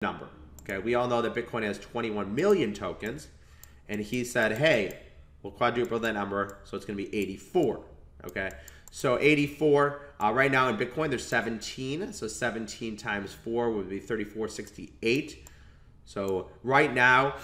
number. Okay, we all know that Bitcoin has 21 million tokens, and he said, hey, we'll quadruple that number, so it's going to be 84. Okay, so 84, right now in Bitcoin, there's 17, so 17 times 4 would be 3468. So right now,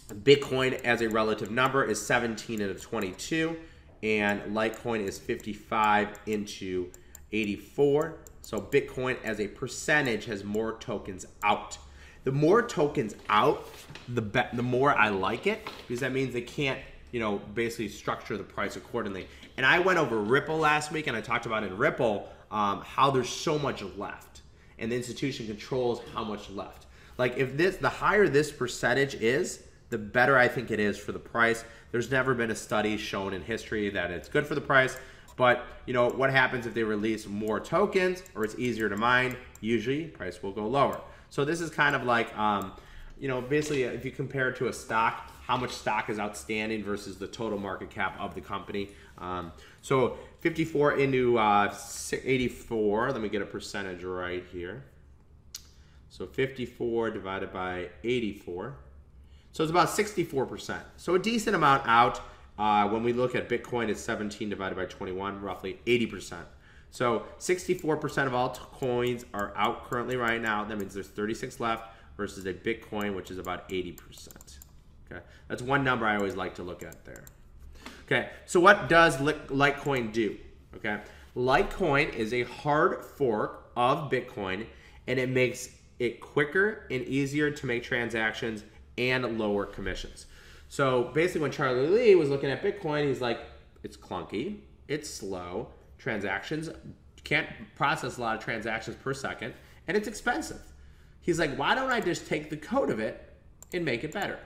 Bitcoin as a relative number is 17 into 22, and Litecoin is 55 into 84. So Bitcoin as a percentage has more tokens out. The more tokens out, the more I like it, because that means they can't, basically structure the price accordingly. And I went over Ripple last week, and I talked about in Ripple how there's so much left, and the institution controls how much left. Like the higher this percentage is, the better I think it is for the price. There's never been a study shown in history that it's good for the price. But, what happens if they release more tokens or it's easier to mine? Usually, price will go lower. So this is kind of like, basically if you compare it to a stock, how much stock is outstanding versus the total market cap of the company. So 54 into 84, let me get a percentage right here. So 54 divided by 84. So it's about 64%. So a decent amount out. When we look at Bitcoin, it's 17 divided by 21, roughly 80%. So 64% of all coins are out currently right now. That means there's 36 left versus a Bitcoin, which is about 80%. Okay, that's one number I always like to look at there. Okay, so what does Litecoin do? Okay, Litecoin is a hard fork of Bitcoin, and it makes it quicker and easier to make transactions and lower commissions. So basically when Charlie Lee was looking at Bitcoin, he's like, it's clunky, it's slow, transactions, can't process a lot of transactions per second, and it's expensive. He's like, why don't I just take the code of it and make it better?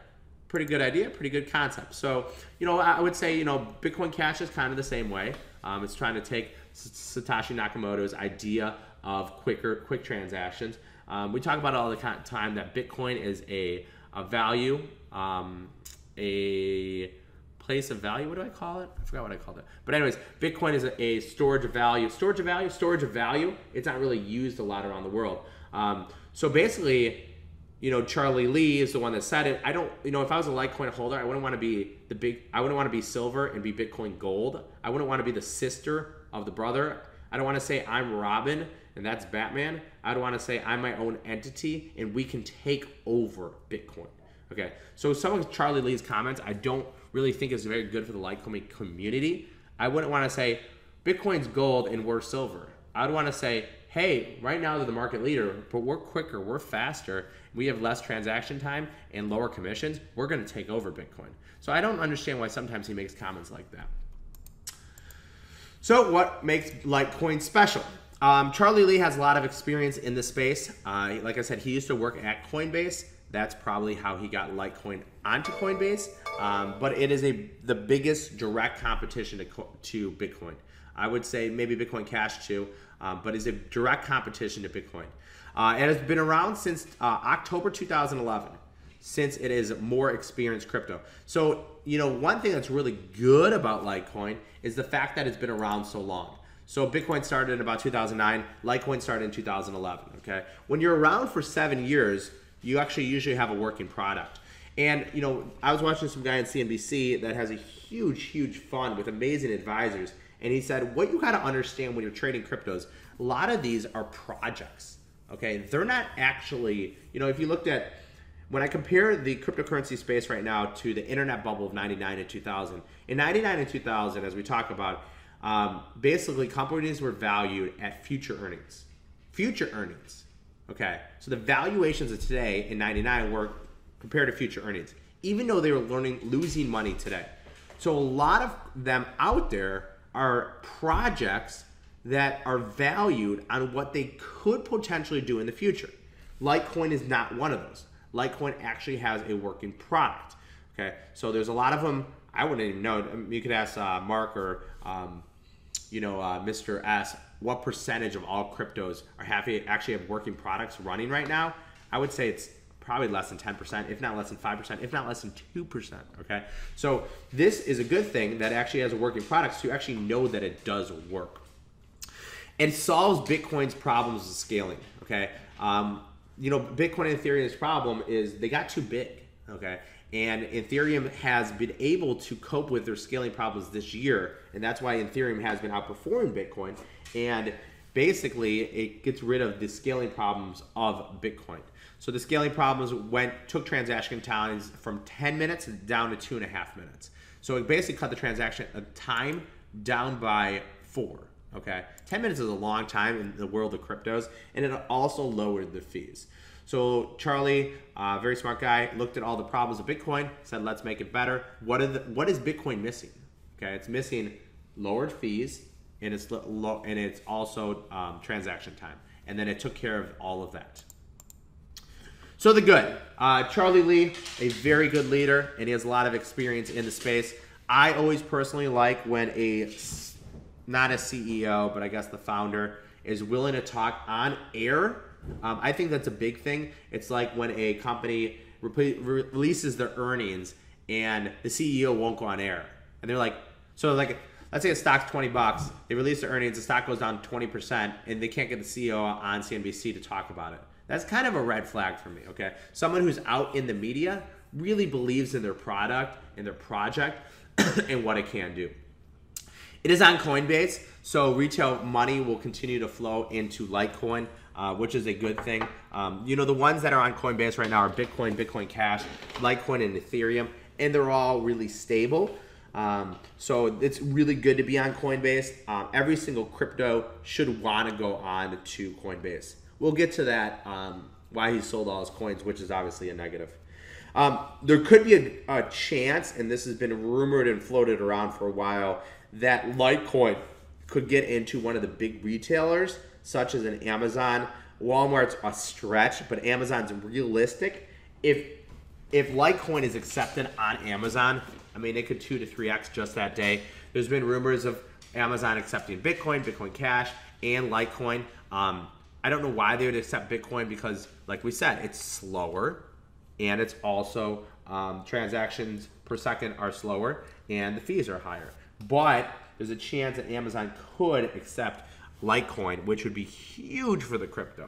Pretty good idea, pretty good concept. So, I would say, Bitcoin Cash is kind of the same way. It's trying to take Satoshi Nakamoto's idea of quick transactions. We talk about it all the time that Bitcoin is a value, a place of value. What do I call it? I forgot what I called it. But anyways, Bitcoin is a storage of value. Storage of value. It's not really used a lot around the world. So basically, Charlie Lee is the one that said it. I don't, if I was a Litecoin holder, I wouldn't want to be I wouldn't want to be silver and be Bitcoin gold. I wouldn't want to be the sister of the brother. I don't want to say I'm Robin and that's Batman. I don't want to say I'm my own entity and we can take over Bitcoin. Okay, so some of Charlie Lee's comments I don't really think is very good for the Litecoin community. I wouldn't want to say Bitcoin's gold and we're silver. I would want to say, hey, right now they're the market leader, but we're quicker, we're faster, we have less transaction time and lower commissions. We're going to take over Bitcoin. So I don't understand why sometimes he makes comments like that. So what makes Litecoin special? Charlie Lee has a lot of experience in this space. Like I said, he used to work at Coinbase. That's probably how he got Litecoin onto Coinbase. But it is the biggest direct competition to Bitcoin. I would say maybe Bitcoin Cash too, but is a direct competition to Bitcoin. And it's been around since October 2011, since it is more experienced crypto. So, one thing that's really good about Litecoin is the fact that it's been around so long. So Bitcoin started in about 2009, Litecoin started in 2011, okay? When you're around for 7 years, you actually usually have a working product. And, I was watching some guy on CNBC that has a huge fund with amazing advisors. And he said, what you got to understand when you're trading cryptos, a lot of these are projects, okay? They're not actually, if you looked at, when I compare the cryptocurrency space right now to the internet bubble of 99 and 2000, in 99 and 2000, as we talk about, basically companies were valued at future earnings. Future earnings, okay? So the valuations of today in 99 were compared to future earnings, even though they were losing money today. So a lot of them out there are projects that are valued on what they could potentially do in the future. Litecoin is not one of those. Litecoin actually has a working product. Okay, so there's a lot of them. I wouldn't even know. You could ask Mark or Mr. S what percentage of all cryptos are actually have working products running right now. I would say it's probably less than 10%, if not less than 5%, if not less than 2%, okay? So this is a good thing that actually has a working product, so you actually know that it does work. It solves Bitcoin's problems of scaling, okay? Bitcoin and Ethereum's problem is they got too big, okay? And Ethereum has been able to cope with their scaling problems this year, and that's why Ethereum has been outperforming Bitcoin. And basically, it gets rid of the scaling problems of Bitcoin. So the scaling problems took transaction times from 10 minutes down to 2.5 minutes. So it basically cut the transaction time down by 4. Okay, 10 minutes is a long time in the world of cryptos, and it also lowered the fees. So Charlie, very smart guy, looked at all the problems of Bitcoin, said, let's make it better. What is Bitcoin missing? Okay, it's missing lowered fees, and it's also transaction time. And then it took care of all of that. So the good, Charlie Lee, a very good leader, and he has a lot of experience in the space. I always personally like when not a CEO, but I guess the founder is willing to talk on air. I think that's a big thing. It's like when a company releases their earnings and the CEO won't go on air. And they're like, let's say a stock's $20. They release their earnings, the stock goes down 20%, and they can't get the CEO on CNBC to talk about it. That's kind of a red flag for me, okay? Someone who's out in the media really believes in their product and their project and what it can do. It is on Coinbase, so retail money will continue to flow into Litecoin, which is a good thing. The ones that are on Coinbase right now are Bitcoin, Bitcoin Cash, Litecoin, and Ethereum, and they're all really stable. So it's really good to be on Coinbase. Every single crypto should want to go on to Coinbase. We'll get to that, why he sold all his coins, which is obviously a negative. There could be a chance, and this has been rumored and floated around for a while, that Litecoin could get into one of the big retailers, such as an Amazon. Walmart's a stretch, but Amazon's realistic. If Litecoin is accepted on Amazon, I mean, it could 2 to 3x just that day. There's been rumors of Amazon accepting Bitcoin, Bitcoin Cash, and Litecoin. I don't know why they would accept Bitcoin because, like we said, it's slower, and it's also transactions per second are slower, and the fees are higher. But there's a chance that Amazon could accept Litecoin, which would be huge for the crypto.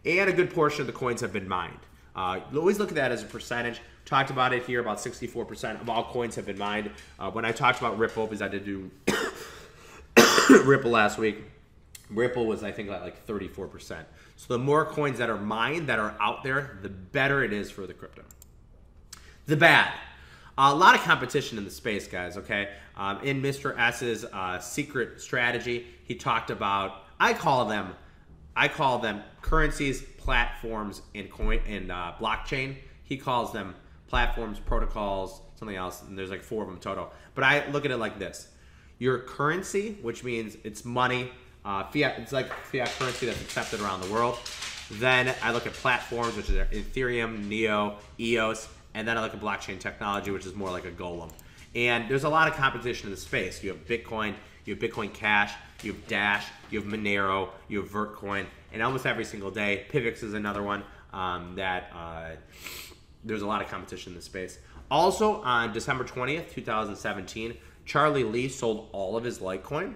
And a good portion of the coins have been mined. Always look at that as a percentage. Talked about it here, about 64% of all coins have been mined. When I talked about Ripple, because I did do Ripple last week, Ripple was, I think, like 34%. So the more coins that are mined, that are out there, the better it is for the crypto. The bad. A lot of competition in the space, guys, okay? In Mr. S's secret strategy, he talked about, I call them currencies, platforms, and blockchain. He calls them platforms, protocols, something else, and there's like 4 of them total. But I look at it like this. Your currency, which means it's money, fiat, it's like fiat currency that's accepted around the world. Then I look at platforms, which is Ethereum, Neo, EOS, and then I look at blockchain technology, which is more like a golem. And there's a lot of competition in the space. You have Bitcoin, you have Bitcoin Cash, you have Dash, you have Monero, you have Vertcoin, and almost every single day, Pivx is another one there's a lot of competition in the space. Also, on December 20th, 2017, Charlie Lee sold all of his Litecoin.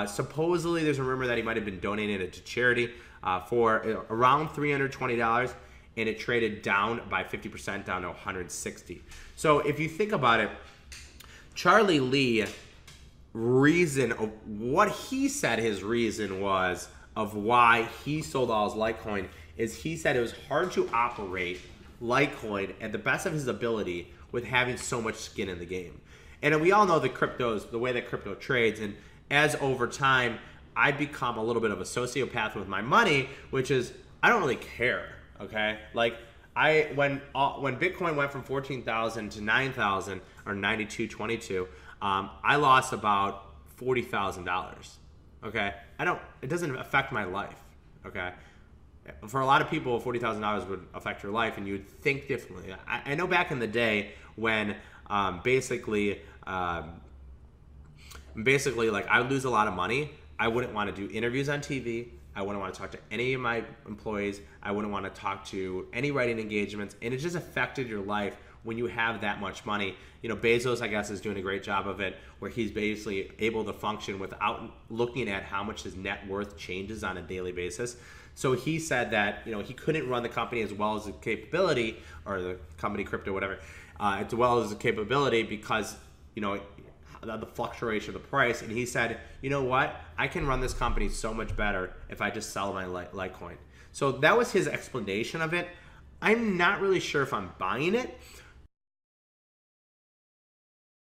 Supposedly, there's a rumor that he might have been donating it to charity for around $320, and it traded down by 50%, down to 160. So if you think about it, Charlie Lee, what he said his reason was of why he sold all his Litecoin is he said it was hard to operate Litecoin at the best of his ability with having so much skin in the game. And we all know the way that crypto trades, and as over time, I become a little bit of a sociopath with my money, which is I don't really care, okay? Like when Bitcoin went from 14,000 to 9,000 or 92.22, I lost about $40,000. Okay, it doesn't affect my life. Okay, for a lot of people, $40,000 would affect your life, and you would think differently. I know back in the day when basically like I would lose a lot of money. I wouldn't want to do interviews on TV. I wouldn't want to talk to any of my employees. I wouldn't want to talk to any writing engagements, and it just affected your life when you have that much money. You know, Bezos, I guess, is doing a great job of it, where he's basically able to function without looking at how much his net worth changes on a daily basis. So he said that, you know, he couldn't run the company as well as the capability, or the company crypto, whatever, as well as the capability because, you know, the fluctuation of the price. And he said, you know what? I can run this company so much better if I just sell my Litecoin. So that was his explanation of it. I'm not really sure if I'm buying it,